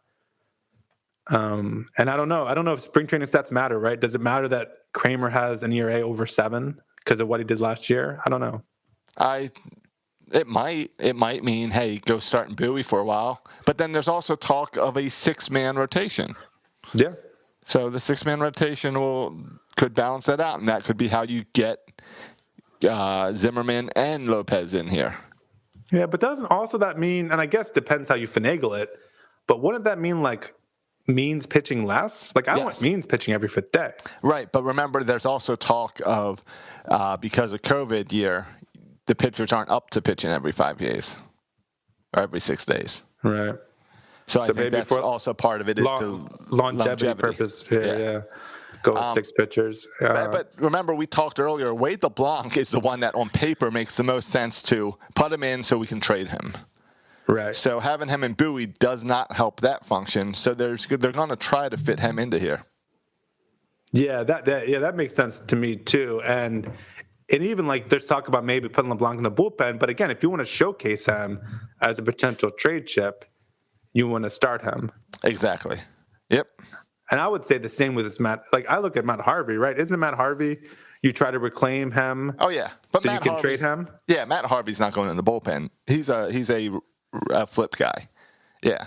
And I don't know. I don't know if spring training stats matter, right? Does it matter that Kramer has an ERA over 7 because of what he did last year? I don't know.
It might mean, hey, go starting Bowie for a while. But then there's also talk of a 6-man rotation.
Yeah.
So the 6-man rotation could balance that out, and that could be how you get Zimmerman and Lopez in here.
Yeah, but doesn't also that mean, and I guess depends how you finagle it, but wouldn't that mean like Means pitching less? Like I want Means pitching every 5th day.
Right, but remember there's also talk of because of COVID year, the pitchers aren't up to pitching every 5 days or every 6 days.
Right.
So I think that's also part of it is the longevity
purpose. Yeah. Go with 6 pitchers.
But remember, we talked earlier, Wade LeBlanc is the one that on paper makes the most sense to put him in so we can trade him.
Right.
So having him in Bowie does not help that function. So they're going to try to fit him into here.
Yeah, that makes sense to me too. And even like there's talk about maybe putting LeBlanc in the bullpen. But again, if you want to showcase him as a potential trade chip, you want to start him.
Exactly. Yep.
And I would say the same with this Matt. Like I look at Matt Harvey, right? Isn't Matt Harvey? You try to reclaim him.
Oh yeah, but
so
Matt
you can trade him.
Yeah, Matt Harvey's not going in the bullpen. He's a flip guy. Yeah.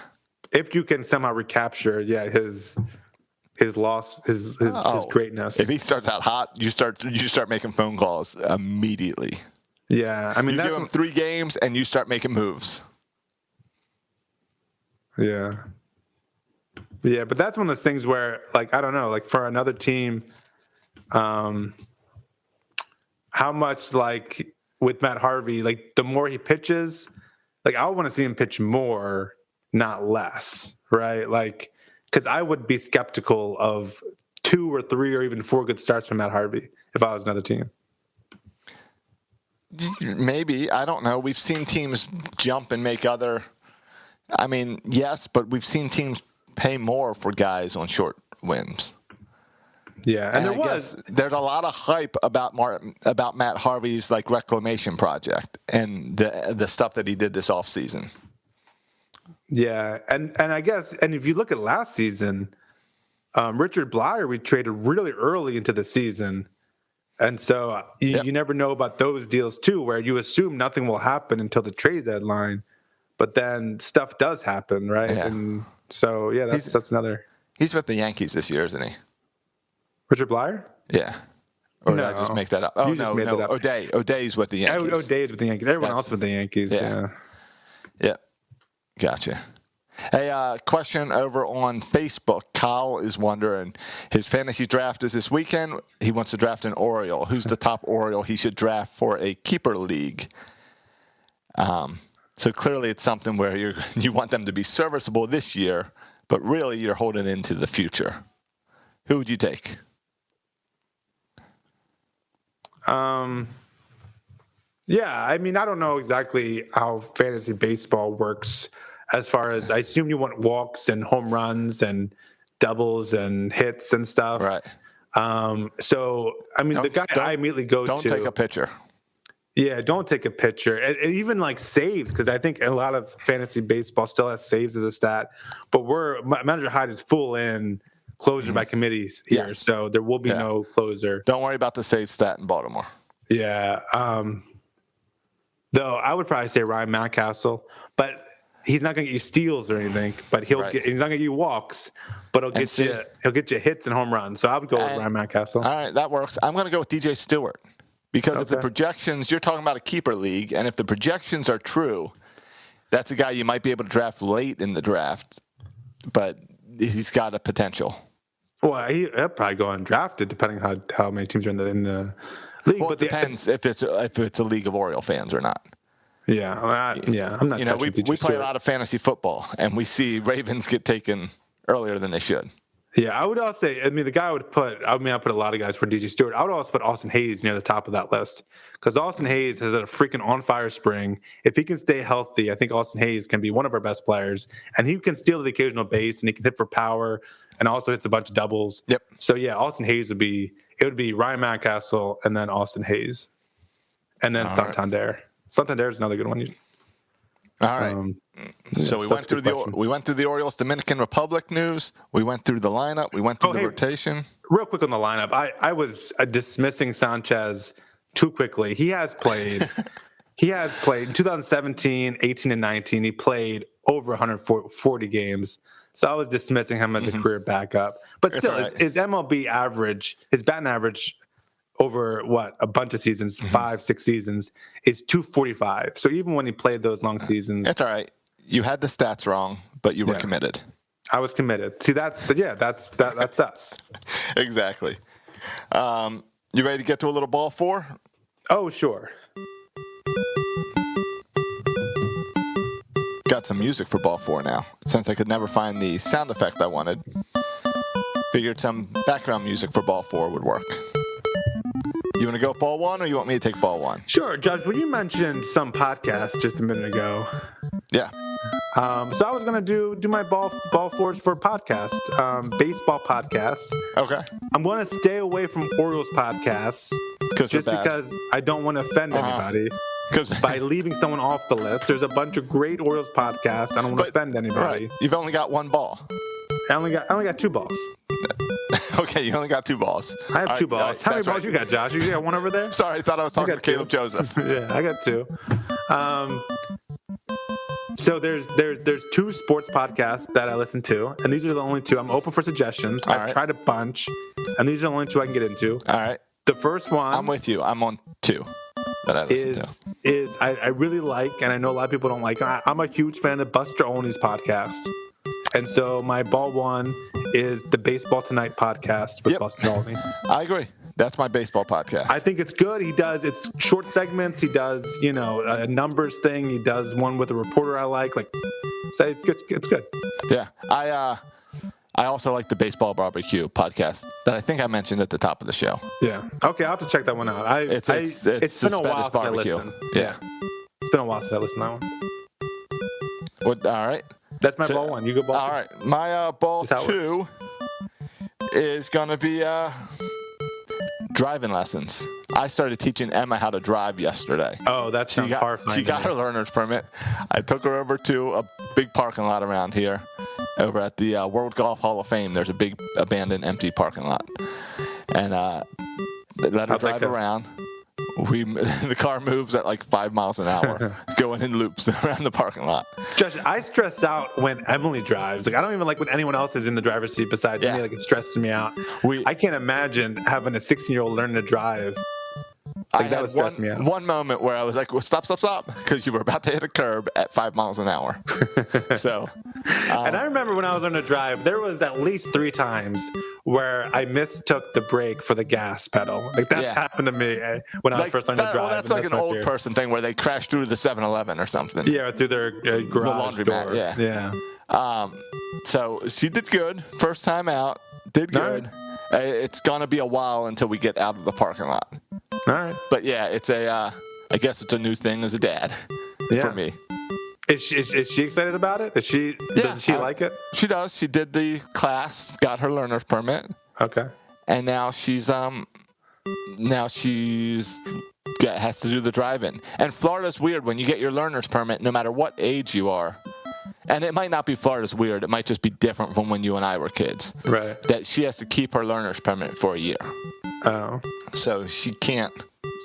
If you can somehow recapture, his loss, his greatness.
If he starts out hot, you start making phone calls immediately.
Yeah, I mean,
you give him 3 games and you start making moves.
Yeah, but that's one of those things where, like, I don't know, like for another team, how much like with Matt Harvey, like the more he pitches, like I want to see him pitch more, not less, right? Like, because I would be skeptical of 2 or 3 or even 4 good starts from Matt Harvey if I was another team.
Maybe, I don't know. We've seen teams jump and make other. I mean, yes, but we've seen teams pay more for guys on short wins.
Yeah, and
there's a lot of hype about Matt Harvey's like reclamation project and the stuff that he did this offseason.
Yeah, and I guess, and if you look at last season, Richard Blyer we traded really early into the season, and so you never know about those deals too, where you assume nothing will happen until the trade deadline, but then stuff does happen, right?
Yeah.
And so that's another.
He's with the Yankees this year, isn't he?
Richard Blyer?
Yeah. Or did I just make that up? Oh, no. O'Day's with the Yankees.
O'Day's with the Yankees. Everyone else with the Yankees. Yeah.
Gotcha. Hey, question over on Facebook. Kyle is wondering, his fantasy draft is this weekend. He wants to draft an Oriole. Who's the top Oriole he should draft for a keeper league? So clearly it's something where you want them to be serviceable this year, but really you're holding into the future. Who would you take?
Yeah, I mean, I don't know exactly how fantasy baseball works as far as I assume you want walks and home runs and doubles and hits and stuff.
Right.
So, I mean, the guy I immediately go to.
Don't take a pitcher.
Yeah, don't take a pitcher. And even like saves, because I think a lot of fantasy baseball still has saves as a stat. But Manager Hyde is full in closer by committees here, so there will be no closer.
Don't worry about the save stat in Baltimore.
Yeah. Though I would probably say Ryan Mountcastle, but he's not going to get you steals or anything. But he's not going to get you walks, but he'll get you hits and home runs. So I would go with Ryan Mountcastle.
All right, that works. I'm going to go with DJ Stewart because if the projections, you're talking about a keeper league, and if the projections are true, that's a guy you might be able to draft late in the draft, but he's got a potential.
Well, he'll probably go undrafted depending how many teams are in the league.
Well, it depends if it's a league of Oriole fans or not.
Yeah, I'm not.
We play a lot of fantasy football, and we see Ravens get taken earlier than they should.
Yeah, I would also say, I mean, the guy I put a lot of guys for DJ Stewart. I would also put Austin Hayes near the top of that list because Austin Hayes has a freaking on-fire spring. If he can stay healthy, I think Austin Hayes can be one of our best players, and he can steal the occasional base, and he can hit for power, and also hits a bunch of doubles.
Yep.
So, yeah, Austin Hayes would be Ryan Mountcastle and then Austin Hayes, and then Santander. Right. Santander is another good one.
All right. So we went through the Orioles Dominican Republic news. We went through the lineup. We went through the rotation.
Real quick on the lineup, I was dismissing Sanchez too quickly. He has played. He has played in 2017, 18, and 19. He played over 140 games. So I was dismissing him as a career backup. But still, his MLB average, his batting average over a bunch of seasons, 5-6 seasons, is 245. So even when he played those long seasons,
it's all right. You had the stats wrong, but you were committed.
I was committed. See that? But yeah, that's us.
Exactly. You ready to get to a little ball four?
Oh, sure.
Got some music for ball four now, since I could never find the sound effect I wanted. Figured some background music for ball four would work. You want to go ball one, or you want me to take ball one?
Sure, Judge. When you mentioned some podcast just a minute ago.
Yeah.
So I was gonna do my ball fours for podcast, baseball podcasts.
Okay.
I'm gonna stay away from Orioles podcasts just because I don't want to offend anybody. Because by leaving someone off the list, there's a bunch of great Orioles podcasts. I don't want to offend anybody.
Right. You've only got one ball.
I only got 2 balls.
Okay, you only got 2 balls.
I have 2 balls. How many balls you got, Josh? You got one over there?
Sorry, I thought I was talking to Caleb Joseph.
Yeah, I got 2. So there's 2 sports podcasts that I listen to, and these are the only 2. I'm open for suggestions. I've tried a bunch, and these are the only 2 I can get into.
All right.
The first one.
I'm with you. I'm on 2 that I listen to.
I really like, and I know a lot of people don't like. I'm a huge fan of Buster Olney's podcast, and so my ball one is the Baseball Tonight podcast with Buster Olney.
I agree. That's my baseball podcast.
I think it's good. It's short segments. He does, a numbers thing. He does one with a reporter I like. So it's good. It's good.
Yeah. I also like the Baseball Barbecue podcast that I think I mentioned at the top of the show.
Yeah. Okay, I'll have to check that one out. It's been a while since I listened.
Yeah.
It's been a while since I listened to that one.
All right.
That's my ball one. You go ball 2.
All right. My ball 2 is going to be driving lessons. I started teaching Emma how to drive yesterday.
Oh, that sounds horrifying.
She got her learner's permit. I took her over to a big parking lot around here. Over at the World Golf Hall of Fame, there's a big abandoned empty parking lot. And they let her drive around. The car moves at like 5 miles an hour, going in loops around the parking lot.
Josh, I stress out when Emily drives. I don't even like when anyone else is in the driver's seat besides me. It stresses me out. I can't imagine having a 16-year-old learn to drive. That would stress me out.
One moment where I was like, well, stop, because you were about to hit a curb at 5 miles an hour. So,
and I remember when I was learning to drive, there was at least 3 times where I mistook the brake for the gas pedal. That's happened to me when I was first learning to drive.
Well, that's like an old person thing where they crash through the 7-Eleven or something.
Yeah, through their garage
the
door.
laundromat.
Yeah.
So she did good. First time out, did good. It's gonna be a while until we get out of the parking lot.
All right.
But yeah, it's I guess it's a new thing as a dad for me.
Is she excited about it? Does she like it?
She does. She did the class, got her learner's permit.
Okay.
And now she's has to do the drive-in. And Florida's weird when you get your learner's permit, no matter what age you are. And it might not be Florida's weird. It might just be different from when you and I were kids.
Right.
That she has to keep her learner's permit for a year.
Oh.
So she can't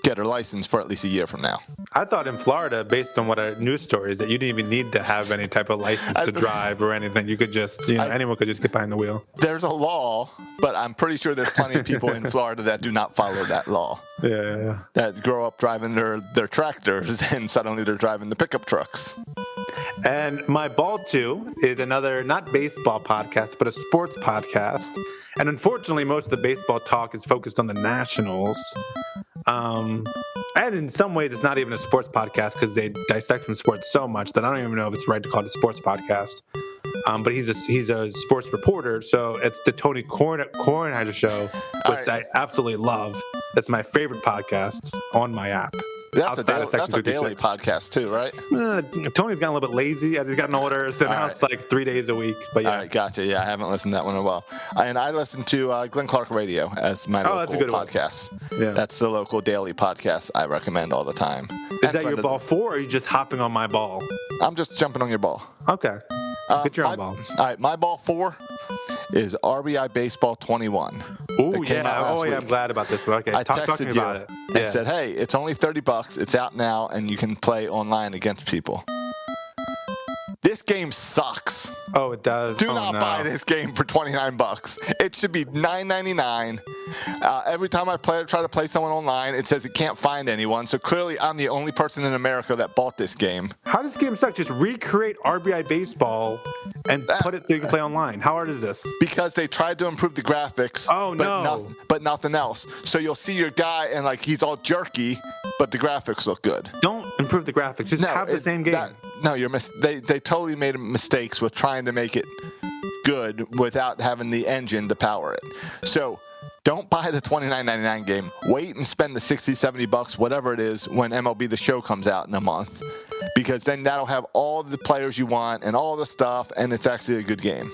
get her license for at least a year from now.
I thought in Florida, based on what our news story is, that you didn't even need to have any type of license to drive or anything. You could just, anyone could just get behind the wheel.
There's a law, but I'm pretty sure there's plenty of people in Florida that do not follow that law.
Yeah.
That grow up driving their tractors and suddenly they're driving the pickup trucks.
And my ball 2 is another, not baseball podcast, but a sports podcast. And unfortunately, most of the baseball talk is focused on the Nationals. And in some ways, it's not even a sports podcast because they dissect from sports so much that I don't even know if it's right to call it a sports podcast. But he's a sports reporter, so it's the Tony Kornheiser Show, which I absolutely love. That's my favorite podcast on my app.
That's
outside of Section
a daily
56.
podcast too, right?
Tony's gotten a little bit lazy as he's gotten older, so now it's like 3 days a week. But yeah.
All right, gotcha. Yeah, I haven't listened to that one in a while. And I listen to Glenn Clark Radio as my
that's a
local
good one.
podcast.
Yeah.
That's the local daily podcast I recommend all the time.
Is that your ball 4, or are you just hopping on my ball?
I'm just jumping on your ball.
Okay. Get your own ball.
All right, my ball 4 is RBI Baseball 21.
Oh, yeah. Oh, yeah. I'm glad about this one. Okay.
I
Talk to
texted
me
you
about it.
and said, hey, it's only $30. It's out now, and you can play online against people. This game sucks.
Oh, it does.
Do not buy this game for $29. It should be $9.99. Every time I try to play someone online, it says it can't find anyone. So clearly, I'm the only person in America that bought this game.
How does this game suck? Just recreate RBI Baseball and put it so you can play online. How hard is this?
Because they tried to improve the graphics.
Oh, no.
But nothing else. So you'll see your guy and like he's all jerky, but the graphics look good.
Don't improve the graphics. Just have the same game.
They totally made mistakes with trying to make it good without having the engine to power it. So don't buy the $29.99 game. Wait and spend the $60, $70, whatever it is, when MLB The Show comes out in a month. Because then that'll have all the players you want and all the stuff, and it's actually a good game.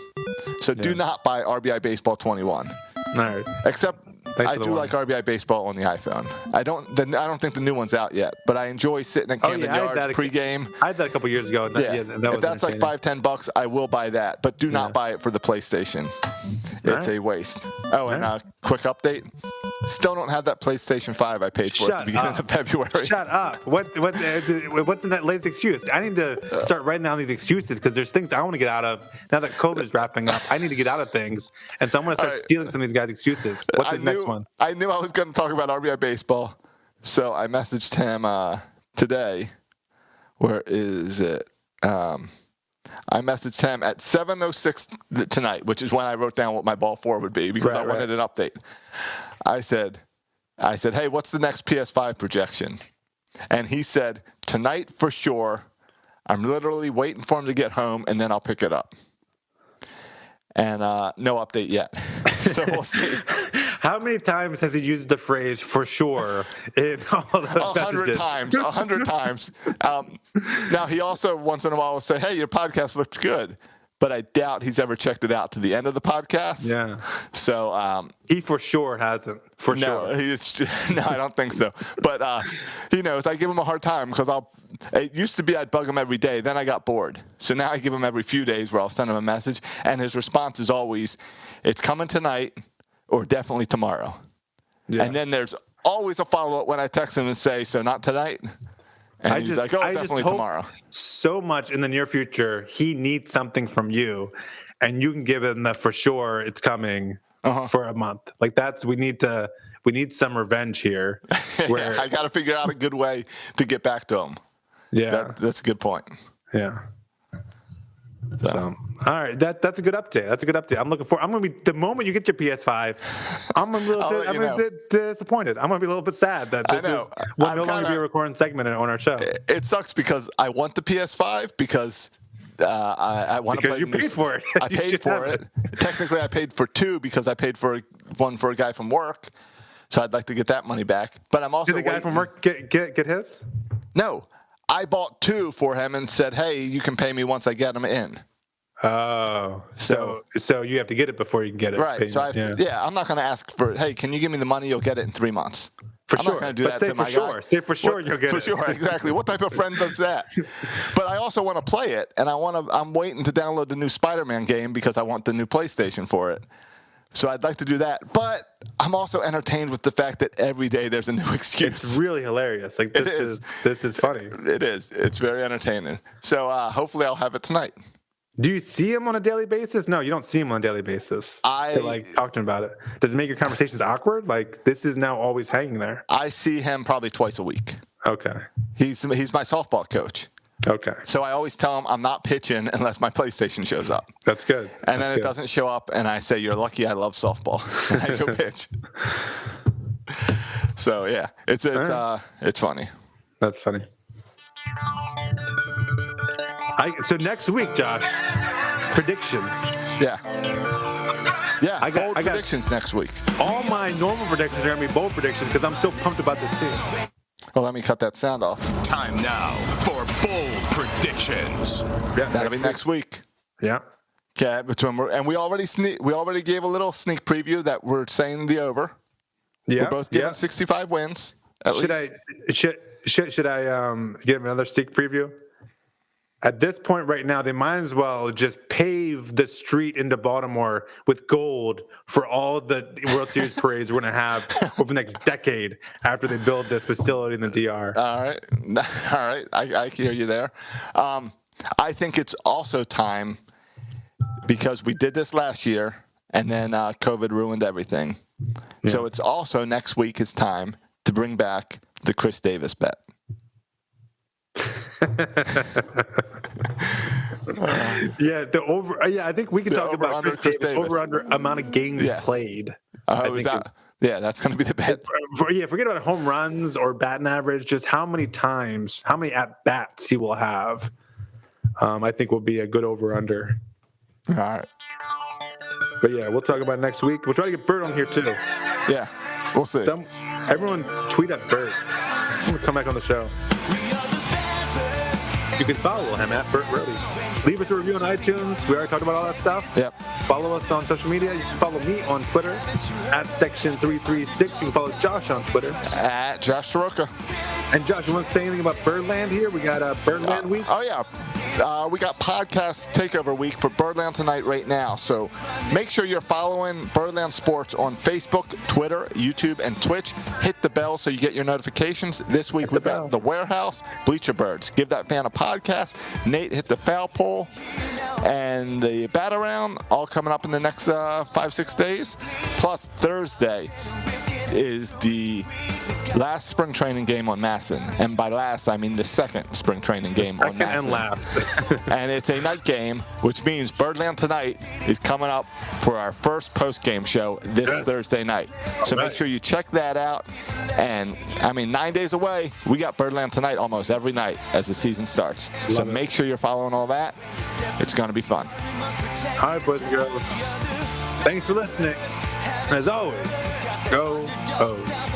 So do not buy RBI Baseball 21.
All right.
Except I do like RBI Baseball on the iPhone. I don't think the new one's out yet, but I enjoy sitting at Camden Yards pregame.
I had that a couple years ago.
If that's like $5-10, I will buy that, but do not buy it for the PlayStation. It's a waste. Oh, and a quick update. Still don't have that PlayStation 5 I paid for at the beginning of February.
Shut up. What's in that latest excuse? I need to start writing down these excuses because there's things I want to get out of. Now that COVID is wrapping up, I need to get out of things. And so I'm going to start stealing some of these guys' excuses. What's the next one?
I knew I was going to talk about RBI Baseball, so I messaged him today. Where is it? I messaged him at 7:06 tonight, which is when I wrote down what my ball 4 would be because I wanted an update. I said, hey, what's the next PS5 projection? And he said, tonight for sure. I'm literally waiting for him to get home, and then I'll pick it up. And no update yet. So we'll see.
How many times has he used the phrase "for sure" in all of the
100 times. 100 times. Now, he also once in a while will say, hey, your podcast looked good. But I doubt he's ever checked it out to the end of the podcast.
Yeah.
So
he for sure hasn't. For sure.
No, I don't think so. But he knows. I give him a hard time because it used to be I'd bug him every day. Then I got bored. So now I give him every few days where I'll send him a message. And his response is always, it's coming tonight or definitely tomorrow. Yeah. And then there's always a follow-up when I text him and say, so not tonight? And he's like, definitely tomorrow.
So much in the near future, he needs something from you, and you can give him the for sure it's coming for a month. Like we need some revenge here. Where
I got to figure out a good way to get back to him.
Yeah,
that's a good point.
Yeah. So all right, that's a good update. That's a good update. I'm going to be the moment you get your PS5. I'm a little disappointed. I'm going to be a little bit sad that this will no longer be a recording segment on our show.
It sucks because I want the PS5 because I want to play.
Because you paid for it.
I paid for it. Technically, I paid for 2 because I paid for one for a guy from work. So I'd like to get that money back. But I'm also
Did the guy from work get his?
No. I bought 2 for him and said, hey, you can pay me once I get them in.
Oh, so you have to get it before you can get it.
Right. So I'm not going to ask for, hey, can you give me the money? You'll get it in 3 months. I'm not going to do that to my guy.
Say for sure you'll get it.
For sure, exactly. What type of friend does that? But I also want to play it, and I'm waiting to download the new Spider-Man game because I want the new PlayStation for it. So I'd like to do that. But I'm also entertained with the fact that every day there's a new excuse.
It's really hilarious. Like this is funny.
It is. It's very entertaining. So hopefully I'll have it tonight.
Do you see him on a daily basis? No, you don't see him on a daily basis. To talk to him about it. Does it make your conversations awkward? Like this is now always hanging there.
I see him probably twice a week.
Okay.
He's my softball coach.
Okay.
So I always tell him I'm not pitching unless my PlayStation shows up.
That's good.
And then it doesn't show up, and I say, you're lucky I love softball. And I go pitch. So, yeah, it's funny.
That's funny. So next week, Josh, predictions.
Yeah. Yeah, I got predictions next week.
All my normal predictions are going to be bold predictions because I'm so pumped about this team.
Well, let me cut that sound off.
Time now for bold predictions.
Yeah,
That'll be next week.
Yeah.
Okay, and we already gave a little sneak preview that we're saying the over.
Yeah.
We're both giving 65 wins. At least.
Should I give another sneak preview? At this point right now, they might as well just pave the street into Baltimore with gold for all the World Series parades we're going to have over the next decade after they build this facility in the DR.
All right. I hear you there. I think it's also time, because we did this last year and then COVID ruined everything. Yeah. So it's also next week is time to bring back the Chris Davis bet.
I think we can talk about Chris Davis over under amount of games played.
That's going to be the bet.
Forget about home runs or batting average. Just how many at bats he will have. I think will be a good over under.
All right.
But yeah, we'll talk about it next week. We'll try to get Bert on here too.
Yeah, we'll see.
Everyone tweet at Bert. I'm gonna come back on the show. You can follow him at Bert Rohde. Leave us a review on iTunes. We already talked about all that stuff.
Yep.
Follow us on social media. You can follow me on Twitter at Section336. You can follow Josh on Twitter
at Josh Soroka.
And Josh, you want to say anything about Birdland here? We got a Birdland week.
We got podcast takeover week for Birdland tonight right now. So make sure you're following Birdland Sports on Facebook, Twitter, YouTube, and Twitch. Hit the bell so you get your notifications. This week we've got the Warehouse, Bleacher Birds. Give that fan a podcast. Nate hit the foul pole. And the bat around, all coming up in the next 5-6 days. Plus Thursday is the last spring training game on Masson. And by last, I mean the second spring training game on Masson.
And last.
And it's a night game, which means Birdland Tonight is coming up for our first post-game show this Thursday night. So make sure you check that out. And, 9 days away, we got Birdland Tonight almost every night as the season starts. So make sure you're following all that. It's going to be fun.
All right, boys and girls. Thanks for listening. And as always, go O's.